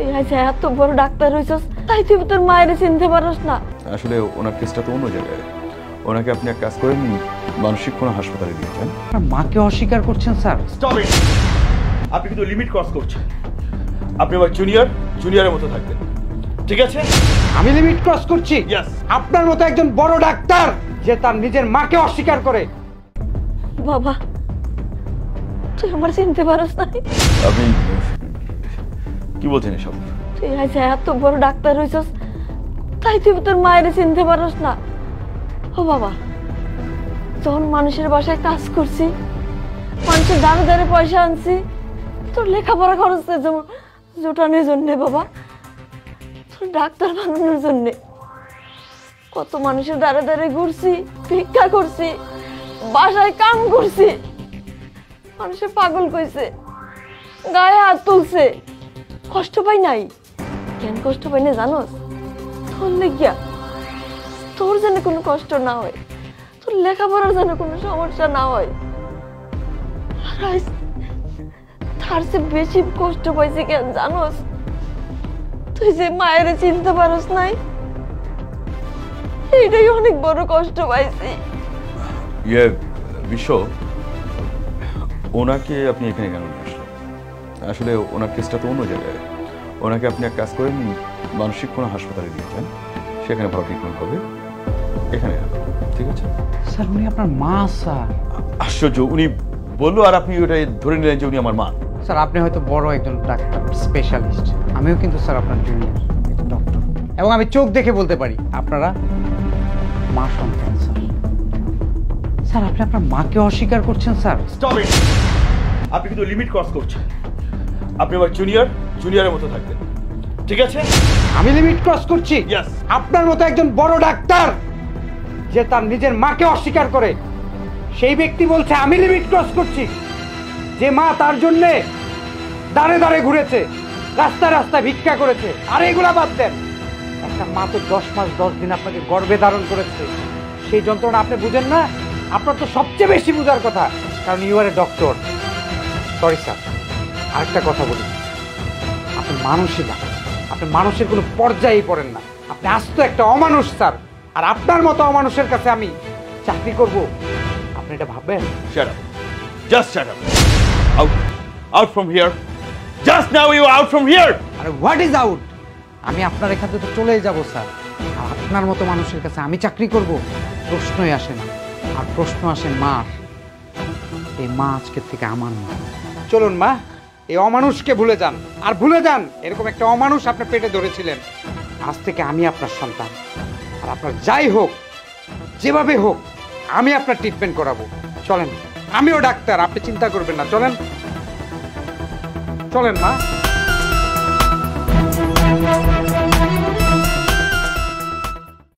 তুই আজ এত বড় ডাক্তার হইছস, তাই তুই তোর মায়ের চিনতে পারস না? আসলে ওনার কেসটা তো অন্য জায়গায়। ওনাকে আপনি এক কাজ করেন, মানসিক কোনো হাসপাতালে দিয়েছেন। মাকে অস্বীকার করছেন স্যার? Stop it! আপনি কিন্তু লিমিট ক্রস করছেন। আপনি আমার জুনিয়রের মতো থাকবেন, ঠিক আছে? আমি লিমিট ক্রস করছি? Yes. আপনার মতো একজন বড় ডাক্তার যে তার নিজের মাকে অস্বীকার করে। বাবা, তুই আমার চিনতে পারস না? আপনি কি বলছেন এসব? তুই আজ এত বড় ডাক্তার হইছস, তাই তুই তোর মায়ের চিনতে পারস না? ও বাবা, যখন মানুষের বাসায় কাজ করছি, মানুষের দাঁড়ে দাঁড়ে পয়সা আনছি, তোর লেখাপড়া খরচ জোটানোর জন্যে বাবা, তোর ডাক্তার বানানোর জন্যে কত মানুষের দাঁড়ে দাঁড়ে ঘুরছি, ভিক্ষা করছি, বাসায় কাম করছি, মানুষের পাগল কইছে, গায়ে হাত তুলছে, কষ্ট পাই নাই। কেন কষ্ট পাই না জানোস? তোর লেগিয়া, তোর যেন কোনো কষ্ট না হয়, তোর লেখাপড়ার যেন কোনো সমস্যা না হয়। তার চেয়ে বেশি কষ্ট পাইছি কেন জানোস? তুই যে মায়ের চিনতে পারস নাই, এটাই অনেক বড় কষ্ট পাইছি। বিশ্ব, ওনাকে আপনি এখানে কেন নিয়ে আসলেন? আসলে ওনার কেসটা তো অন্য জায়গায়। ওনাকে আপনি এক কাজ করেন, মানসিক কোনো হাসপাতালে দিয়েছেন, সেখানে ভালো ট্রিটমেন্ট হবে। এখানে ঠিক আছে স্যার? উনি আপনার মা স্যার। আশ্চর্য, উনি বললো আর আপনি ওটাই ধরে নিলেন যে উনি আমার মা। স্যার আপনি হয়তো বড় একজন ডাক্তার, স্পেশালিস্ট, আমিও কিন্তু স্যার আপনার জুনিয়র ডক্টর, এবং আমি চোখ দেখে বলতে পারি আপনারা মা সন্তান। স্যার স্যার আপনি আপনার মাকে অস্বীকার করছেন স্যার? Stop it! আপনি কিন্তু লিমিট ক্রস করছেন। আপনি আমার জুনিয়রের মতো থাকবেন, ঠিক আছে? আমি লিমিট ক্রস করছি? Yes. আপনার মতো একজন বড় ডাক্তার যে তার নিজের মাকে অস্বীকার করে, সেই ব্যক্তি বলছে আমি লিমিট ক্রস করছি? যে মা তার জন্য দাঁড়ে দাঁড়ে ঘুরেছে, রাস্তায় রাস্তায় ভিক্ষা করেছে। আর এগুলা বাদ দেন, একটা মা তো 10 মাস 10 দিন আপনাকে গর্ভে ধারণ করেছে, সেই যন্ত্রণা আপনি বুঝেন না? আপনার তো সবচেয়ে বেশি বোঝার কথা, কারণ you are a doctor. Sorry sir, আরেকটা কথা বলি, আপনি মানুষই না, আপনি মানুষের কোনো পর্যায়েই পড়েন না, আপনি আস্ত একটা অমানুষ স্যার। আর আপনার মতো অমানুষের কাছে আমি চাকরি করব, আপনি এটা ভাববেন? Shut up. Just shut up. Out from here. Just now you out from here. আরে হোয়াট ইজ আউট? আমি আপনার এখান থেকে চলেই যাব স্যার। আর আপনার মতো মানুষের কাছে আমি চাকরি করব, প্রশ্নই আসে না। আর প্রশ্ন আসে মার। এই মা আজকের থেকে আমার মা। চলুন মা, এই অমানুষকে ভুলে যান, আর ভুলে যান এরকম একটা অমানুষ আপনি পেটে ধরেছিলেন। আজ থেকে আমি আপনার সন্তান, আর আপনার যাই হোক, যেভাবে হোক, আমি আপনার ট্রিটমেন্ট করাবো। চলেন, আমিও ডাক্তার, আপনি চিন্তা করবেন না। চলেন চলেন মা।